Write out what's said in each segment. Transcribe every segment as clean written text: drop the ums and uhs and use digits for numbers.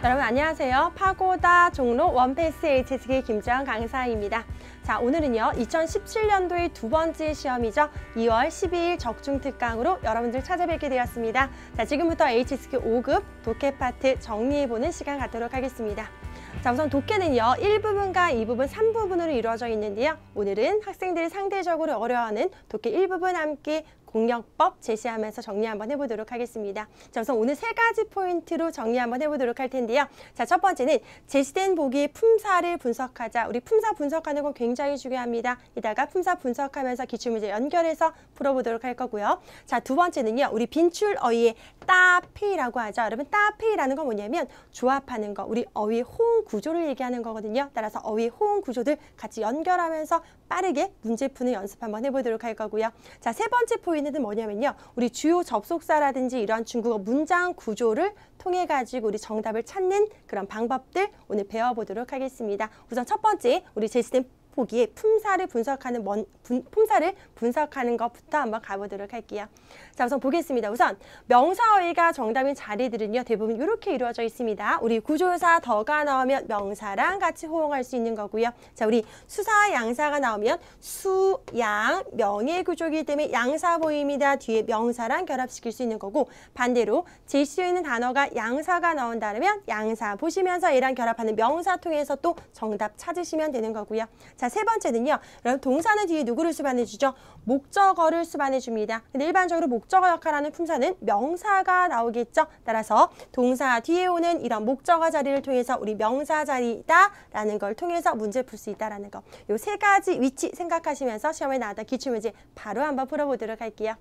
여러분 안녕하세요. 파고다 종로 원패스 HSK 김주영 강사입니다. 자, 오늘은요 2017년도의 두 번째 시험이죠. 2월 12일 적중특강으로 여러분들 찾아뵙게 되었습니다. 자, 지금부터 HSK 5급 독해 파트 정리해보는 시간 갖도록 하겠습니다. 자, 우선 독해는요 1부분과 2부분, 3부분으로 이루어져 있는데요. 오늘은 학생들이 상대적으로 어려워하는 독해 1부분 함께 공략법 제시하면서 정리 한번 해보도록 하겠습니다. 자, 우선 오늘 세 가지 포인트로 정리 한번 해보도록 할 텐데요. 자, 첫 번째는 제시된 보기의 품사를 분석하자. 우리 품사 분석하는 건 굉장히 중요합니다. 이따가 품사 분석하면서 기출문제 연결해서 풀어보도록 할 거고요. 자, 두 번째는요. 우리 빈출 어휘의 따페이라고 하죠. 여러분 따페이라는 건 뭐냐면 조합하는 거. 우리 어휘 호응 구조를 얘기하는 거거든요. 따라서 어휘 호응 구조들 같이 연결하면서 빠르게 문제 푸는 연습 한번 해보도록 할 거고요. 자, 세 번째 포인트는 뭐냐면요. 우리 주요 접속사라든지 이러한 중국어 문장 구조를 통해 가지고 우리 정답을 찾는 그런 방법들 오늘 배워보도록 하겠습니다. 우선 첫 번째 우리 제시된 보기에 품사를 분석하는 것부터 한번 가보도록 할게요. 자, 우선 보겠습니다. 우선 명사어휘가 정답인 자리들은요 대부분 이렇게 이루어져 있습니다. 우리 구조사 더가 나오면 명사랑 같이 호응할 수 있는 거고요. 자, 우리 수사 양사가 나오면 수, 양, 명의 구조이기 때문에 양사 보입니다. 뒤에 명사랑 결합시킬 수 있는 거고, 반대로 제시되어 있는 단어가 양사가 나온다면 양사 보시면서 얘랑 결합하는 명사 통해서 또 정답 찾으시면 되는 거고요. 자, 세 번째는요. 여러분 동사는 뒤에 누구를 수반해 주죠? 목적어를 수반해 줍니다. 근데 일반적으로 목적어 역할하는 품사는 명사가 나오겠죠. 따라서 동사 뒤에 오는 이런 목적어 자리를 통해서 우리 명사 자리다라는 걸 통해서 문제 풀 수 있다라는 거. 요 세 가지 위치 생각하시면서 시험에 나왔던 기출문제 바로 한번 풀어보도록 할게요.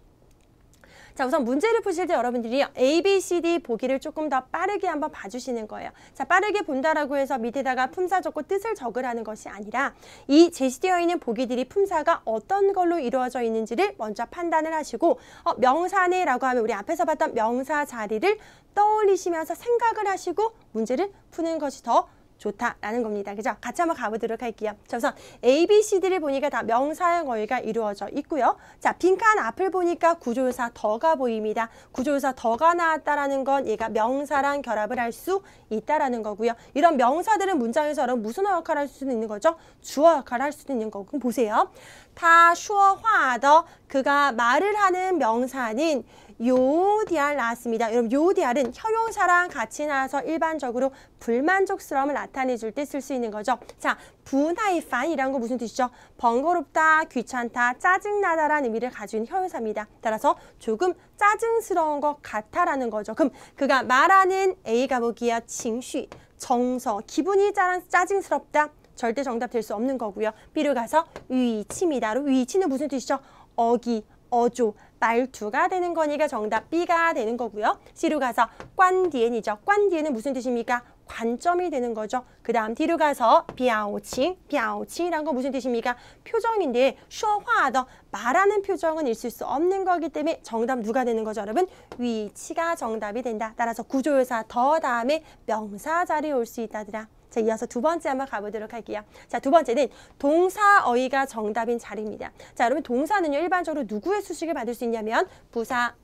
자, 우선 문제를 푸실 때 여러분들이 A, B, C, D 보기를 조금 더 빠르게 한번 봐주시는 거예요. 자, 빠르게 본다라고 해서 밑에다가 품사 적고 뜻을 적으라는 것이 아니라 이 제시되어 있는 보기들이 품사가 어떤 걸로 이루어져 있는지를 먼저 판단을 하시고 명사네라고 하면 우리 앞에서 봤던 명사 자리를 떠올리시면서 생각을 하시고 문제를 푸는 것이 더 좋다라는 겁니다. 그죠? 같이 한번 가보도록 할게요. 자, 우선 A, B, C, D를 보니까 다 명사형 어휘가 이루어져 있고요. 자, 빈칸 앞을 보니까 구조조사 더가 보입니다. 구조조사 더가 나왔다라는 건 얘가 명사랑 결합을 할 수 있다라는 거고요. 이런 명사들은 문장에서 여러분 무슨 역할을 할 수도 있는 거죠? 주어 역할을 할 수도 있는 거고. 그럼 보세요. 타说话的 그가 말을 하는 명사는 요디알 나왔습니다. 여러분 요디알은 형용사랑 같이 나와서 일반적으로 불만족스러움을 나타내줄 때 쓸 수 있는 거죠. 자, 부나이판이라는 거 무슨 뜻이죠? 번거롭다, 귀찮다, 짜증나다라는 의미를 가진 형용사입니다. 따라서 조금 짜증스러운 것 같아라는 거죠. 그럼 그가 말하는 A가 보기에 칭쉬, 정서, 기분이 짜증스럽다. 절대 정답 될 수 없는 거고요. B로 가서 위치입니다. 위치는 무슨 뜻이죠? 어기, 어조, 말투가 되는 거니까 정답 B가 되는 거고요. C로 가서 관디엔이죠. 관디엔은 무슨 뜻입니까? 관점이 되는 거죠. 그 다음 D로 가서 비아오칭이란 거 무슨 뜻입니까? 표정인데 说话的 말하는 표정은 있을 수 없는 거기 때문에 정답 누가 되는 거죠, 여러분? 위치가 정답이 된다. 따라서 구조조사 더 다음에 명사 자리에 올 수 있다더라. 자, 이어서 두 번째 한번 가보도록 할게요. 자, 두 번째는 동사 어휘가 정답인 자리입니다. 자, 여러분 동사는요 일반적으로 누구의 수식을 받을 수 있냐면 부사,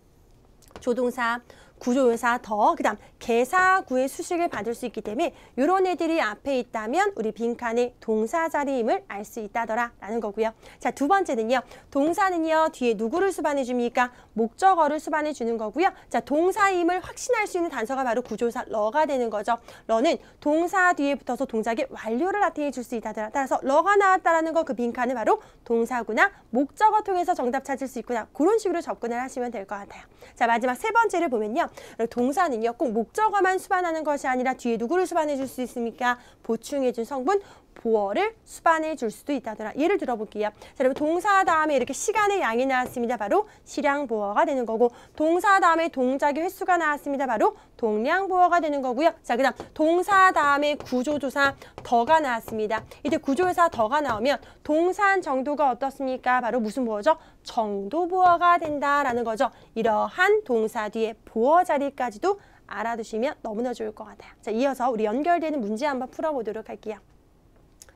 조동사, 구조조사 더, 그 다음 개사구의 수식을 받을 수 있기 때문에 이런 애들이 앞에 있다면 우리 빈칸에 동사 자리임을 알 수 있다더라 라는 거고요. 자, 두 번째는요. 동사는요 뒤에 누구를 수반해 줍니까? 목적어를 수반해 주는 거고요. 자, 동사임을 확신할 수 있는 단서가 바로 구조사 러가 되는 거죠. 러는 동사 뒤에 붙어서 동작의 완료를 나타내 줄 수 있다더라. 따라서 러가 나왔다라는 거 그 빈칸은 바로 동사구나 목적어 통해서 정답 찾을 수 있구나. 그런 식으로 접근을 하시면 될 것 같아요. 자, 마지막 세 번째를 보면요. 동사는요 꼭 목적어만 수반하는 것이 아니라 뒤에 누구를 수반해 줄 수 있습니까? 보충해 준 성분 보어를 수반해 줄 수도 있다더라. 예를 들어볼게요. 자, 여러분 동사 다음에 이렇게 시간의 양이 나왔습니다. 바로 시량 보어가 되는 거고, 동사 다음에 동작의 횟수가 나왔습니다. 바로 동량 보어가 되는 거고요. 자, 그다음 동사 다음에 구조조사 더가 나왔습니다. 이때 구조조사 더가 나오면 동사한 정도가 어떻습니까? 바로 무슨 보어죠? 정도 보어가 된다라는 거죠. 이러한 동사 뒤에 보어 자리까지도 알아두시면 너무나 좋을 것 같아요. 자, 이어서 우리 연결되는 문제 한번 풀어보도록 할게요.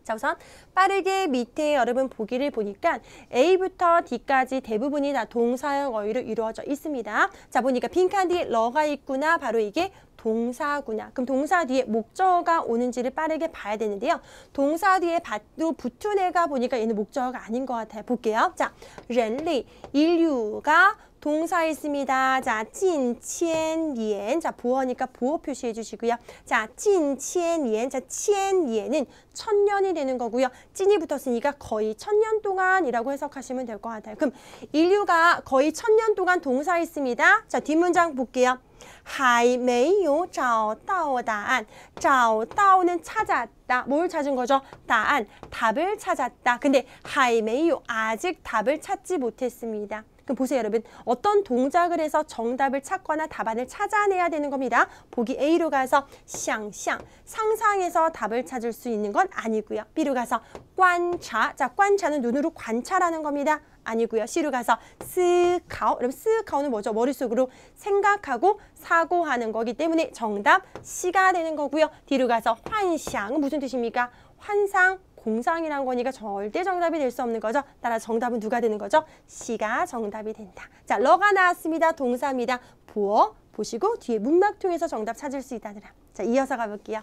자, 우선 빠르게 밑에 여러분 보기를 보니까 A부터 D까지 대부분이 다 동사형 어휘로 이루어져 있습니다. 자, 보니까 빈칸 뒤에 러가 있구나. 바로 이게 동사구나. 그럼 동사 뒤에 목적어가 오는지를 빠르게 봐야 되는데요. 동사 뒤에 밭도 붙은 애가 보니까 얘는 목적어가 아닌 것 같아요. 볼게요. 자, 人类, 인류가 동사했습니다. 자, 近千年. 자, 보어니까 보어 표시해 주시고요. 자, 近千年. 자, 千年은 1000년이 되는 거고요. 찐이 붙었으니까 거의 1000년 동안이라고 해석하시면 될 것 같아요. 그럼 인류가 거의 1000년 동안 동사했습니다. 자, 뒷문장 볼게요. 还没有找到答案. 找到는 찾았다. 뭘 찾은 거죠? 答案, 답을 찾았다. 근데 还没有, 아직 답을 찾지 못했습니다. 그럼 보세요, 여러분. 어떤 동작을 해서 정답을 찾거나 답안을 찾아내야 되는 겁니다. 보기 A로 가서 想象, 상상해서 답을 찾을 수 있는 건 아니고요. B로 가서 观察, 자, 观察는 눈으로 관찰하는 겁니다. 아니고요. C로 가서 思考, 여러분 思考는 뭐죠? 머릿속으로 생각하고 사고하는 거기 때문에 정답 C가 되는 거고요. D로 가서 幻想은 무슨 뜻입니까? 환상, 공상이란 거니까 절대 정답이 될 수 없는 거죠. 따라 정답은 누가 되는 거죠? C가 정답이 된다. 자, 러가 나왔습니다. 동사입니다. 보어 보시고 뒤에 문막 통해서 정답 찾을 수 있다더라. 자, 이어서 가볼게요.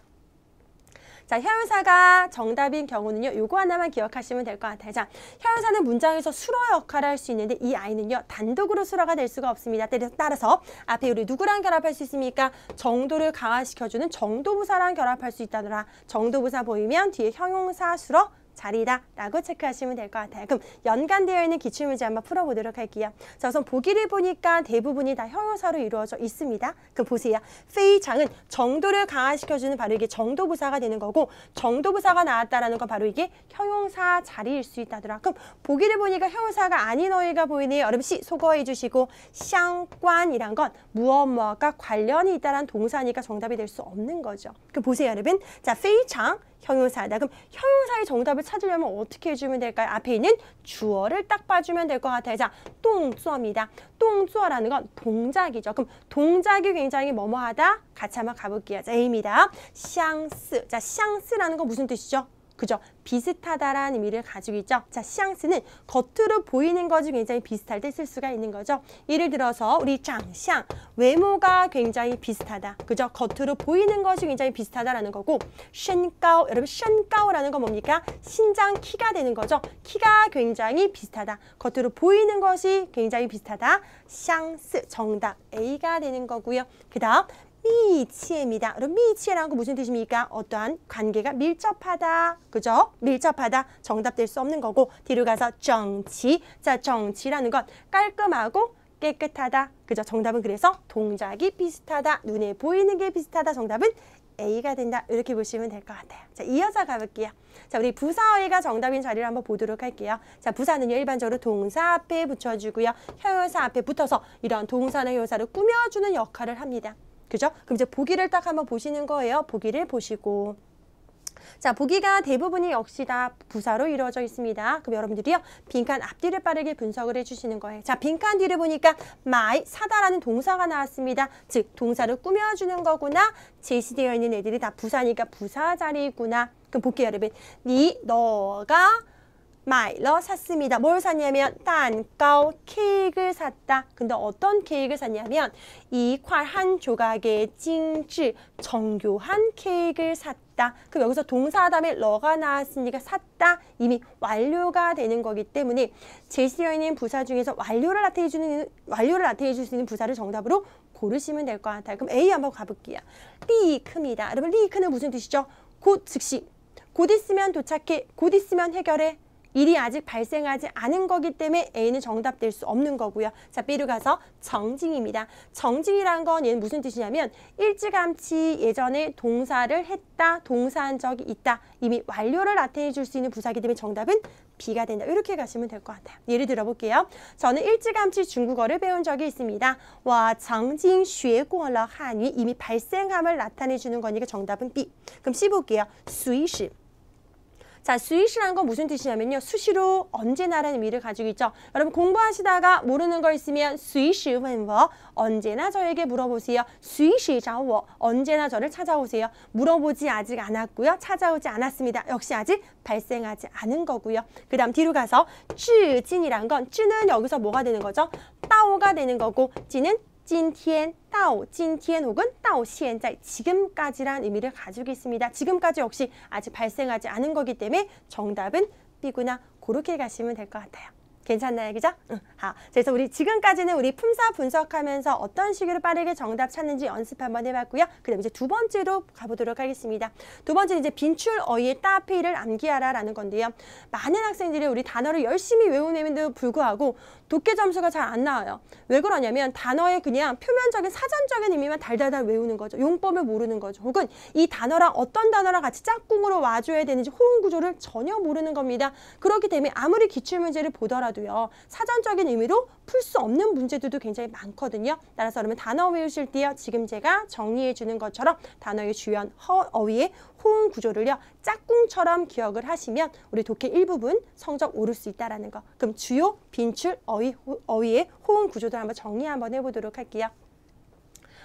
자, 혀유사가 정답인 경우는요. 요거 하나만 기억하시면 될 것 같아요. 자, 혀유사는 문장에서 수로 역할을 할 수 있는데 이 아이는요. 단독으로 수로가 될 수가 없습니다. 따라서 앞에 우리 누구랑 결합할 수 있습니까? 정도를 강화시켜주는 정도부사랑 결합할 수 있다더라. 정도부사 보이면 뒤에 형용사 수로 자리다 라고 체크하시면 될 것 같아요. 그럼 연관되어 있는 기출문제 한번 풀어보도록 할게요. 자, 우선 보기를 보니까 대부분이 다 형용사로 이루어져 있습니다. 그럼 보세요. 非常은 정도를 강화시켜주는 바로 이게 정도부사가 되는 거고 정도부사가 나왔다라는 건 바로 이게 형용사 자리일 수 있다더라. 그럼 보기를 보니까 형용사가 아닌 어휘가 보이네요. 여러분 C 소거해 주시고 相关이란 건 무엇과 관련이 있다라는 동사니까 정답이 될 수 없는 거죠. 그럼 보세요, 여러분. 자, 非常 형용사다. 그럼 형용사의 정답을 찾으려면 어떻게 해주면 될까요? 앞에 있는 주어를 딱 봐주면 될 것 같아요. 자, 动作입니다. 动作라는 건 동작이죠. 그럼 동작이 굉장히 뭐뭐하다? 같이 한번 가볼게요. 자, A입니다. 相似. 자, 相似라는 건 무슨 뜻이죠? 그죠? 비슷하다라는 의미를 가지고 있죠. 자, 相似는 겉으로 보이는 것이 굉장히 비슷할 때 쓸 수가 있는 거죠. 예를 들어서 우리 长相, 외모가 굉장히 비슷하다. 그죠? 겉으로 보이는 것이 굉장히 비슷하다라는 거고 身高, 여러분 身高라는 건 뭡니까? 신장, 키가 되는 거죠. 키가 굉장히 비슷하다. 겉으로 보이는 것이 굉장히 비슷하다. 相似, 정답 A가 되는 거고요. 그 다음 미치입니다. 그럼 미치라는 거 무슨 뜻입니까? 어떠한 관계가 밀접하다. 그죠? 밀접하다. 정답 될 수 없는 거고 뒤로 가서 정치. 자, 정치라는 건 깔끔하고 깨끗하다. 그죠? 정답은 그래서 동작이 비슷하다. 눈에 보이는 게 비슷하다. 정답은 A가 된다. 이렇게 보시면 될 것 같아요. 자, 이어서 가볼게요. 자, 우리 부사어휘가 정답인 자리를 한번 보도록 할게요. 자, 부사는요, 일반적으로 동사 앞에 붙여주고요. 형용사 앞에 붙어서 이런 동사나 형용사를 꾸며주는 역할을 합니다. 그죠? 그럼 이제 보기를 딱 한번 보시는 거예요. 보기를 보시고. 자, 보기가 대부분이 역시 다 부사로 이루어져 있습니다. 그럼 여러분들이요, 빈칸 앞뒤를 빠르게 분석을 해주시는 거예요. 자, 빈칸 뒤를 보니까 마이, 사다라는 동사가 나왔습니다. 즉, 동사를 꾸며주는 거구나. 제시되어 있는 애들이 다 부사니까 부사 자리구나. 그럼 볼게요, 여러분. 너가 마이러 샀습니다. 뭘 샀냐면 蛋糕, 케이크를 샀다. 근데 어떤 케이크를 샀냐면 一块 한 조각의 精致, 정교한 케이크를 샀다. 그럼 여기서 동사 다음에 러가 나왔으니까 샀다. 이미 완료가 되는 거기 때문에 제시되어 있는 부사 중에서 완료를 나타내 줄 수 있는 부사를 정답으로 고르시면 될 것 같아요. 그럼 A 한번 가볼게요. 리크입니다. 여러분, 리크는 무슨 뜻이죠? 곧 즉시. 곧 있으면 도착해. 곧 있으면 해결해. 일이 아직 발생하지 않은 거기 때문에 A는 정답 될 수 없는 거고요. 자, B로 가서 정징입니다. 정징이란 건 얘는 무슨 뜻이냐면 일찌감치 예전에 동사를 했다, 동사한 적이 있다. 이미 완료를 나타내 줄 수 있는 부사이기 때문에 정답은 B가 된다. 이렇게 가시면 될 것 같아요. 예를 들어볼게요. 저는 일찌감치 중국어를 배운 적이 있습니다. 와, 曾经学过了汉语. 이미 발생함을 나타내 주는 거니까 정답은 B. 그럼 C 볼게요. 随时. 자, 随时라는 건 무슨 뜻이냐면요. 수시로 언제나라는 의미를 가지고 있죠. 여러분 공부하시다가 모르는 거 있으면 随时问我, 언제나 저에게 물어보세요. 随时找我, 언제나 저를 찾아오세요. 물어보지 아직 않았고요. 찾아오지 않았습니다. 역시 아직 발생하지 않은 거고요. 그 다음 뒤로 가서 至今이란 건 至는 여기서 뭐가 되는 거죠? 따오가 되는 거고 今는 今天到今天 혹은 到现在 지금까지란 의미를 가지고 있습니다. 지금까지 역시 아직 발생하지 않은 거기 때문에 정답은 B구나. 그렇게 가시면 될 것 같아요. 괜찮나요? 그죠? 응. 그래서 우리 지금까지는 우리 품사 분석하면서 어떤 식으로 빠르게 정답 찾는지 연습 한번 해봤고요. 그다음 이제 두 번째로 가보도록 하겠습니다. 두 번째는 이제 빈출 어휘의 따페이를 암기하라라는 건데요. 많은 학생들이 우리 단어를 열심히 외우는데도 불구하고 독해 점수가 잘 안 나와요. 왜 그러냐면 단어의 그냥 표면적인 사전적인 의미만 달달달 외우는 거죠. 용법을 모르는 거죠. 혹은 이 단어랑 어떤 단어랑 같이 짝꿍으로 와줘야 되는지 호응 구조를 전혀 모르는 겁니다. 그렇기 때문에 아무리 기출문제를 보더라도요. 사전적인 의미로 풀 수 없는 문제들도 굉장히 많거든요. 따라서 그러면 단어 외우실 때요. 지금 제가 정리해 주는 것처럼 단어의 주연 어휘의 호응 구조를요. 짝꿍처럼 기억을 하시면 우리 독해 일부분 성적 오를 수 있다는 거. 그럼 주요 빈출 어휘의 호응 구조들 한번 정리 한번 해보도록 할게요.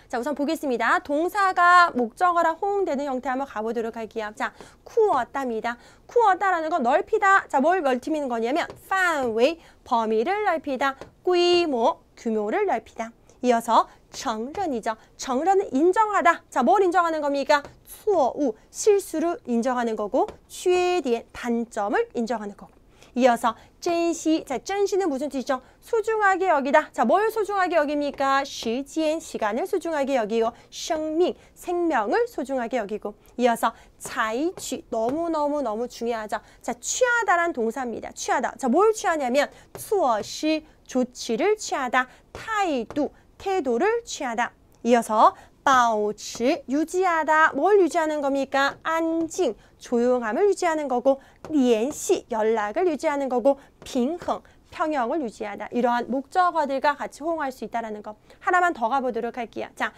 자, 우선 보겠습니다. 동사가 목적어랑 호응되는 형태 한번 가보도록 할게요. 자, 쿠어다입니다. 쿠어다라는 건 넓히다. 자, 뭘 넓히는 거냐면範围, 범위를 넓히다.规模, 규모를 넓히다. 이어서 정런이죠. 정런은 인정하다. 자, 뭘 인정하는 겁니까? 错误, 실수를 인정하는 거고 缺点, 단점을 인정하는 거고. 이어서珍惜. 자, 珍惜는 무슨 뜻이죠? 소중하게 여기다. 자, 뭘 소중하게 여깁니까? 时间, 시간을 소중하게 여기고 生命, 생명을 소중하게 여기고. 이어서 采取, 너무 중요하죠. 자, 취하다란 동사입니다. 취하다. 자, 뭘 취하냐면 措施, 조치를 취하다. 态度, 태도를 취하다. 이어서 保持, 유지하다. 뭘 유지하는 겁니까? 안静, 조용함을 유지하는 거고 联系, 연락을 유지하는 거고 平衡, 평형을 유지하다. 이러한 목적어들과 같이 호응할 수 있다는 거. 하나만 더 가보도록 할게요. 자,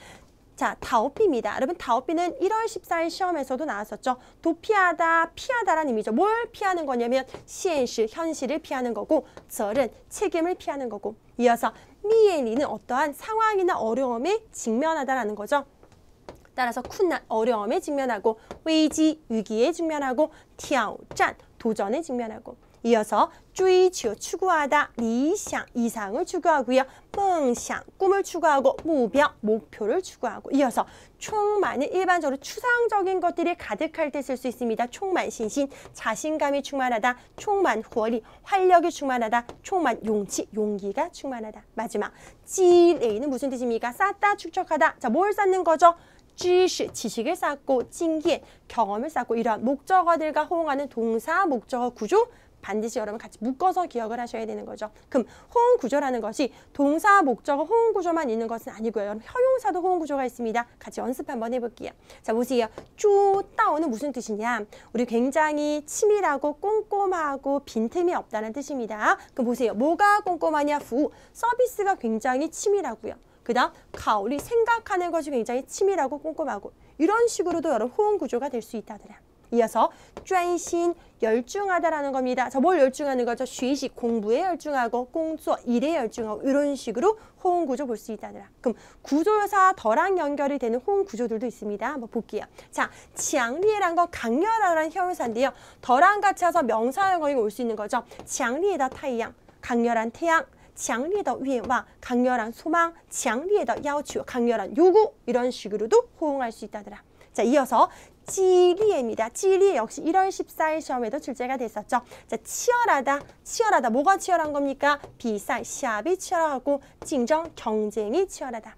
다오피입니다. 여러분, 다오피는 1월 14일 시험에서도 나왔었죠. 도피하다, 피하다라는 의미죠. 뭘 피하는 거냐면 현실, 현실을 피하는 거고 责任, 책임을 피하는 거고. 이어서 미엔리는 어떠한 상황이나 어려움에 직면하다라는 거죠. 따라서 쿤난, 어려움에 직면하고 危机, 위기에 직면하고 挑战, 도전에 직면하고. 이어서 追求, 추구하다, 理想, 이상을 추구하고요. 梦想, 꿈을 추구하고 目标, 목표를 추구하고. 이어서 충만은 일반적으로 추상적인 것들이 가득할 때 쓸 수 있습니다. 충만 신신, 자신감이 충만하다. 충만活力, 활력이 충만하다. 충만 용치, 용기가 충만하다. 마지막, 积累는 무슨 뜻입니까? 쌓다, 축적하다. 자, 뭘 쌓는 거죠? 知识, 지식을 쌓고 经验, 경험을 쌓고. 이러한 목적어들과 호응하는 동사, 목적어 구조 반드시 여러분 같이 묶어서 기억을 하셔야 되는 거죠. 그럼 호응 구조라는 것이 동사, 목적어, 호응 구조만 있는 것은 아니고요. 여러분 형용사도 호응 구조가 있습니다. 같이 연습 한번 해볼게요. 자, 보세요. 쪼따오는 무슨 뜻이냐? 우리 굉장히 치밀하고 꼼꼼하고 빈틈이 없다는 뜻입니다. 그럼 보세요. 뭐가 꼼꼼하냐? 부, 서비스가 굉장히 치밀하고요. 그 다음 가오리, 생각하는 것이 굉장히 치밀하고 꼼꼼하고. 이런 식으로도 여러분 호응 구조가 될 수 있다더라. 이어서 专心, 열중하다라는 겁니다. 자, 뭘 열중하는 거죠? 学习, 공부에 열중하고 工作, 일에 열중하고. 이런 식으로 호응 구조 볼 수 있다더라. 그럼 구조사 더랑 연결이 되는 호응 구조들도 있습니다. 한번 볼게요. 자, 强烈란 건 강렬하다는 형용사인데요. 더랑 같이 해서 명사형이 올 수 있는 거죠. 强烈的太阳, 강렬한 태양. 强烈的愿望, 강렬한 소망. 强烈的要求, 강렬한 요구. 이런 식으로도 호응할 수 있다더라. 자, 이어서 지리에입니다. 지리 역시 1월 14일 시험에도 출제가 됐었죠. 자, 치열하다. 치열하다. 뭐가 치열한 겁니까? 비싸, 시합이 치열하고竞争, 경쟁이 치열하다.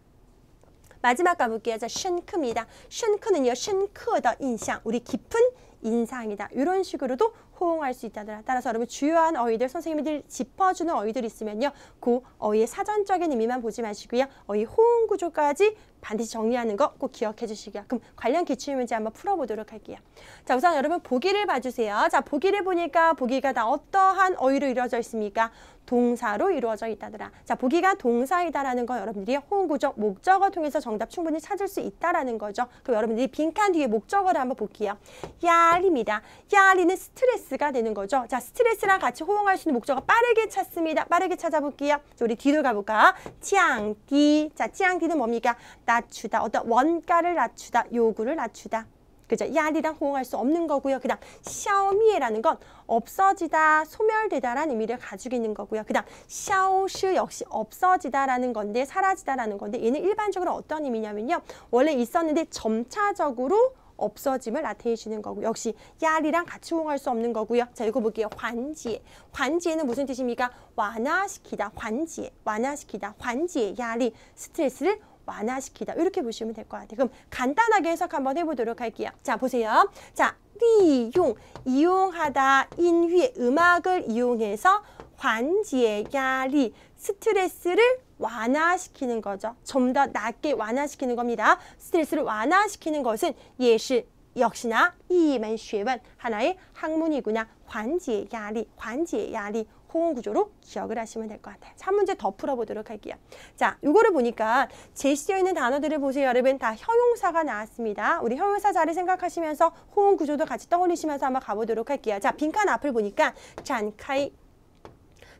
마지막 가볼게요. 자, 深刻입니다. 深刻는요, 深刻的印象, 우리 깊은 인상이다. 이런 식으로도 호응할 수 있다더라. 따라서 여러분 주요한 어휘들 선생님들이 짚어주는 어휘들이 있으면요. 그 어휘의 사전적인 의미만 보지 마시고요. 어휘 호응 구조까지 반드시 정리하는 거 꼭 기억해 주시고요. 그럼 관련 기출문제 한번 풀어보도록 할게요. 자, 우선 여러분 보기를 봐주세요. 자, 보기를 보니까 보기가 다 어떠한 어휘로 이루어져 있습니까? 동사로 이루어져 있다더라. 자, 보기가 동사이다라는 건 여러분들이 호응 구조, 목적어 통해서 정답 충분히 찾을 수 있다라는 거죠. 그럼 여러분들이 빈칸 뒤에 목적어를 한번 볼게요. 야리입니다. 야리는 스트레스가 되는 거죠. 자, 스트레스랑 같이 호응할 수 있는 목적어 빠르게 찾습니다. 빠르게 찾아볼게요. 자, 우리 뒤로 가볼까? 찌앙띠. 자, 찌앙띠는 뭡니까? 낮추다. 어떤 원가를 낮추다. 요구를 낮추다. 그죠? 야리랑 호응할 수 없는 거고요. 그 다음 샤오미에라는 건 없어지다, 소멸되다라는 의미를 가지고 있는 거고요. 그 다음 샤오시 역시 없어지다라는 건데 사라지다라는 건데 얘는 일반적으로 어떤 의미냐면요. 원래 있었는데 점차적으로 없어짐을 나타내 주는 거고 역시 야리랑 같이 호응할 수 없는 거고요. 자, 이거 볼게요. 환지에. 환지에는 무슨 뜻입니까? 완화시키다. 환지에. 완화시키다. 환지에. 야리. 스트레스를 완화시키다. 이렇게 보시면 될 것 같아요. 그럼 간단하게 해석 한번 해보도록 할게요. 자, 보세요. 자, 리용. 이용하다. 인휘. 음악을 이용해서 환지에 야리. 스트레스를 완화시키는 거죠. 좀 더 낮게 완화시키는 겁니다. 스트레스를 완화시키는 것은 예시 역시나 이면学问 하나의 학문이구나. 환지의 야리, 환지의 야리 호응 구조로 기억을 하시면 될 것 같아요. 자, 한 문제 더 풀어보도록 할게요. 자, 요거를 보니까 제시되어 있는 단어들을 보세요. 여러분 다 형용사가 나왔습니다. 우리 형용사 자리 생각하시면서 호응 구조도 같이 떠올리시면서 한번 가보도록 할게요. 자, 빈칸 앞을 보니까 잔카이.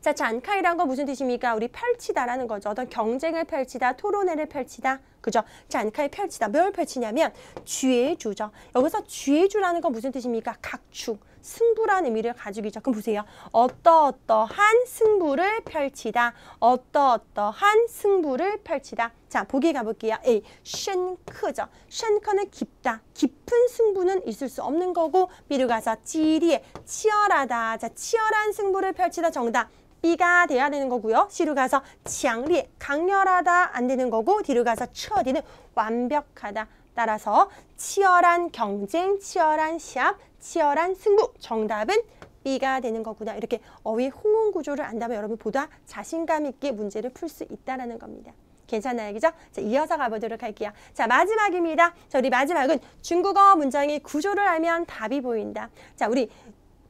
자, 잔카이란 건 무슨 뜻입니까? 우리 펼치다라는 거죠. 어떤 경쟁을 펼치다, 토론회를 펼치다. 그죠? 잔카이 펼치다. 뭘 펼치냐면 쥐해주죠. 여기서 쥐해주라는 건 무슨 뜻입니까? 각축, 승부라는 의미를 가지고 있죠. 그럼 보세요. 어떠한 승부를 펼치다. 어떠한 승부를 펼치다. 자, 보기 가볼게요. A, 深刻죠. 深刻는 깊다. 깊은 승부는 있을 수 없는 거고 B로 가서 찌리에 치열하다. 자, 치열한 승부를 펼치다 정답. B가 돼야 되는 거고요. C로 가서强烈, 강렬하다 안 되는 거고 D로 가서 彻底는 완벽하다. 따라서 치열한 경쟁, 치열한 시합, 치열한 승부. 정답은 B가 되는 거구나. 이렇게 어휘 호응 구조를 안다면 여러분 보다 자신감 있게 문제를 풀 수 있다는 겁니다. 괜찮아요, 그죠? 자, 이어서 가보도록 할게요. 자, 마지막입니다. 자, 우리 마지막은 중국어 문장의 구조를 알면 답이 보인다. 자, 우리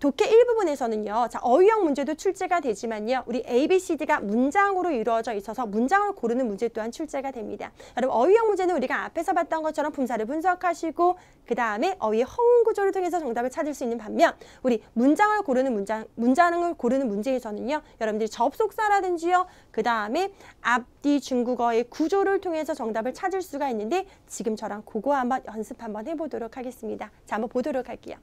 독해 일부분에서는요. 자, 어휘형 문제도 출제가 되지만요. 우리 ABCD가 문장으로 이루어져 있어서 문장을 고르는 문제 또한 출제가 됩니다. 여러분, 어휘형 문제는 우리가 앞에서 봤던 것처럼 분사를 분석하시고 그 다음에 어휘의 허응 구조를 통해서 정답을 찾을 수 있는 반면 우리 문장을 고르는 문장을 고르는 문제에서는요. 여러분들이 접속사라든지요. 그 다음에 앞뒤 중국어의 구조를 통해서 정답을 찾을 수가 있는데 지금 저랑 그거 한번 연습 한번 해보도록 하겠습니다. 자, 한번 보도록 할게요.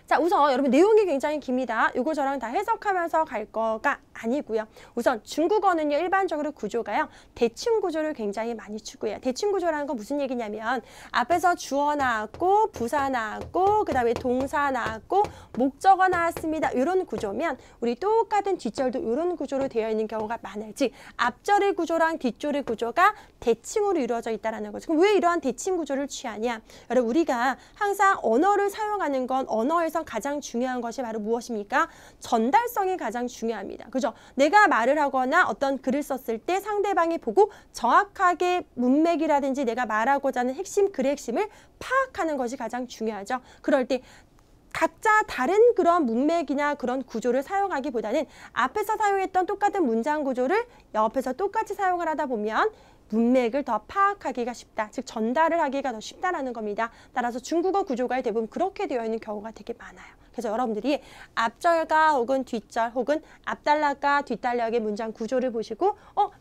자, 우선 여러분 내용이 굉장히 깁니다. 이거 저랑 다 해석하면서 갈 거가 아니고요. 우선 중국어는요. 일반적으로 구조가요. 대칭 구조를 굉장히 많이 추구해요. 대칭 구조라는 건 무슨 얘기냐면 앞에서 주어 나왔고 부사 나왔고 그 다음에 동사 나왔고 목적어 나왔습니다. 이런 구조면 우리 똑같은 뒷절도 이런 구조로 되어 있는 경우가 많아요. 즉 앞절의 구조랑 뒷절의 구조가 대칭으로 이루어져 있다는 거죠. 그럼 왜 이러한 대칭 구조를 취하냐? 여러분 우리가 항상 언어를 사용하는 건 언어에서 가장 중요한 것이 바로 무엇입니까? 전달성이 가장 중요합니다. 그죠? 내가 말을 하거나 어떤 글을 썼을 때 상대방이 보고 정확하게 문맥이라든지 내가 말하고자 하는 핵심, 글의 핵심을 파악하는 것이 가장 중요하죠. 그럴 때 각자 다른 그런 문맥이나 그런 구조를 사용하기보다는 앞에서 사용했던 똑같은 문장 구조를 옆에서 똑같이 사용을 하다 보면 문맥을 더 파악하기가 쉽다. 즉 전달을 하기가 더 쉽다라는 겁니다. 따라서 중국어 구조가 대부분 그렇게 되어 있는 경우가 되게 많아요. 그래서 여러분들이 앞절과 혹은 뒷절 혹은 앞단락과 뒷단락의 문장 구조를 보시고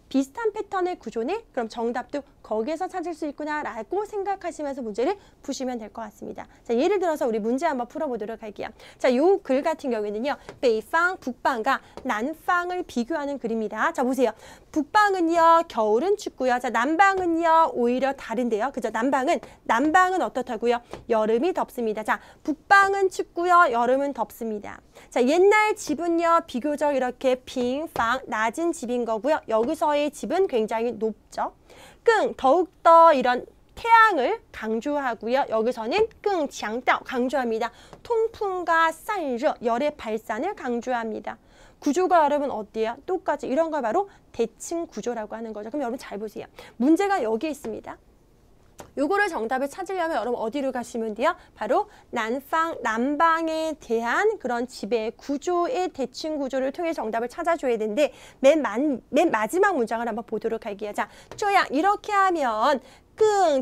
비슷한 패턴의 구조네? 그럼 정답도 거기에서 찾을 수 있구나 라고 생각하시면서 문제를 푸시면 될 것 같습니다. 자, 예를 들어서 우리 문제 한번 풀어보도록 할게요. 자, 요 글 같은 경우에는요.北方, 북방과南方을 비교하는 글입니다. 자, 보세요. 북방은요. 겨울은 춥고요. 자, 남방은요. 오히려 다른데요. 그죠? 남방은 어떻다고요? 여름이 덥습니다. 자, 북방은 춥고요. 여름은 덥습니다. 자, 옛날 집은요. 비교적 이렇게 빙방, 낮은 집인 거고요. 여기서의 집은 굉장히 높죠. 더욱더 이런 태양을 강조하고요. 여기서는 강도 강조합니다. 통풍과 산热, 열의 발산을 강조합니다. 구조가 여러분 어때요? 똑같이 이런 걸 바로 대칭 구조라고 하는 거죠. 그럼 여러분 잘 보세요. 문제가 여기에 있습니다. 요거를 정답을 찾으려면 여러분 어디로 가시면 돼요? 바로 남방에 대한 그런 지배 구조의 대칭 구조를 통해 정답을 찾아줘야 되는데 맨 마지막 문장을 한번 보도록 할게요. 자, 这样 이렇게 하면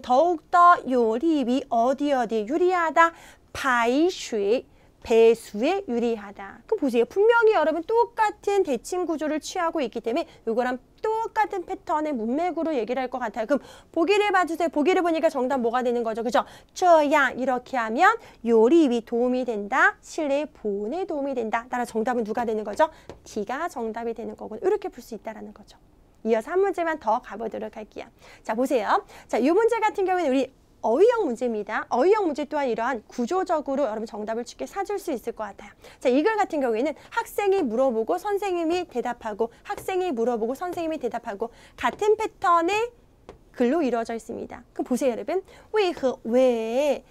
더욱더 요리비 어디 유리하다 排水 배수에 유리하다. 그럼 보세요. 분명히 여러분 똑같은 대칭 구조를 취하고 있기 때문에 이거랑 똑같은 패턴의 문맥으로 얘기를 할 것 같아요. 그럼 보기를 봐주세요. 보기를 보니까 정답 뭐가 되는 거죠? 그죠? 这样 이렇게 하면 요리에 도움이 된다. 실내 보온에 도움이 된다. 따라 정답은 누가 되는 거죠? D가 정답이 되는 거고 이렇게 풀 수 있다라는 거죠. 이어서 한 문제만 더 가보도록 할게요. 자, 보세요. 자, 이 문제 같은 경우에는 우리 어휘형 문제입니다. 어휘형 문제 또한 이러한 구조적으로 여러분 정답을 쉽게 찾을 수 있을 것 같아요. 자, 이 글 같은 경우에는 학생이 물어보고 선생님이 대답하고 학생이 물어보고 선생님이 대답하고 같은 패턴의 글로 이루어져 있습니다. 그럼 보세요, 여러분. 왜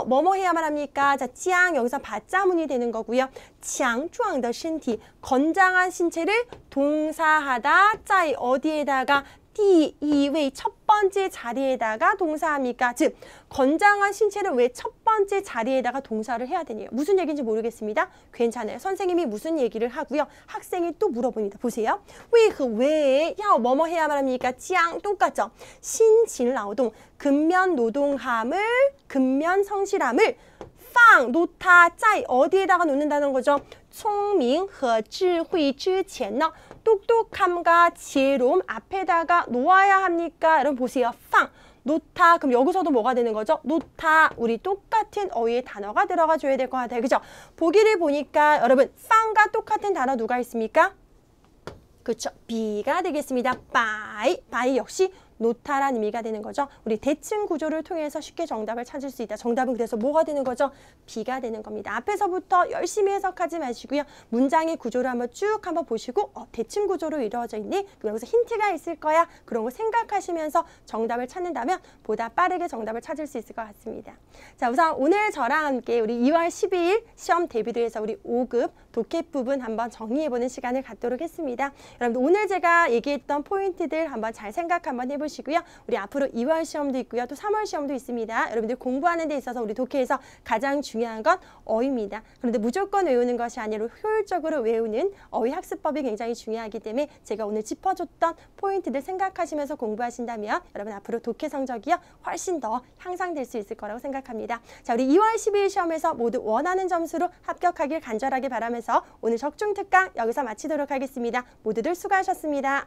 뭐뭐 해야만 합니까? 자, 将 여기서 받자문이 되는 거고요. 强壮的身体 건장한 신체를 동사하다. 在 어디에다가 第一位 첫 번째 자리에다가 동사합니까? 즉, 건장한 신체를 왜 첫 번째 자리에다가 동사를 해야 되냐? 무슨 얘기인지 모르겠습니다. 괜찮아요. 선생님이 무슨 얘기를 하고요. 학생이 또 물어봅니다. 보세요. 왜 뭐뭐 해야만 합니까? 将 똑같죠? 신진劳동, 근면 노동함을, 근면 성실함을 팡 놓다, 在 어디에다가 놓는다는 거죠? 聪明和智慧之前呢 똑똑함과 지혜로움 앞에다가 놓아야 합니까? 여러분 보세요. 팡 놓다. 그럼 여기서도 뭐가 되는 거죠? 놓다. 우리 똑같은 어휘의 단어가 들어가 줘야 될 것 같아요. 그죠? 보기를 보니까 여러분 팡과 똑같은 단어 누가 있습니까? 그렇죠. B가 되겠습니다. 바이 역시 놓다라는 의미가 되는 거죠. 우리 대칭 구조를 통해서 쉽게 정답을 찾을 수 있다. 정답은 그래서 뭐가 되는 거죠? B가 되는 겁니다. 앞에서부터 열심히 해석하지 마시고요. 문장의 구조를 한번 쭉 한번 보시고 대칭 구조로 이루어져 있니? 그럼 여기서 힌트가 있을 거야. 그런 거 생각하시면서 정답을 찾는다면 보다 빠르게 정답을 찾을 수 있을 것 같습니다. 자, 우선 오늘 저랑 함께 우리 2월 12일 시험 대비를 해서 우리 5급 독해 부분 한번 정리해보는 시간을 갖도록 했습니다. 여러분들 오늘 제가 얘기했던 포인트들 한번 잘 생각 한번 해보시고요. 우리 앞으로 2월 시험도 있고요. 또 3월 시험도 있습니다. 여러분들 공부하는 데 있어서 우리 독해에서 가장 중요한 건 어휘입니다. 그런데 무조건 외우는 것이 아니라 효율적으로 외우는 어휘 학습법이 굉장히 중요하기 때문에 제가 오늘 짚어줬던 포인트들 생각하시면서 공부하신다면 여러분 앞으로 독해 성적이요 훨씬 더 향상될 수 있을 거라고 생각합니다. 자, 우리 2월 12일 시험에서 모두 원하는 점수로 합격하길 간절하게 바라면서 오늘 적중 특강 여기서 마치도록 하겠습니다. 모두들 수고하셨습니다.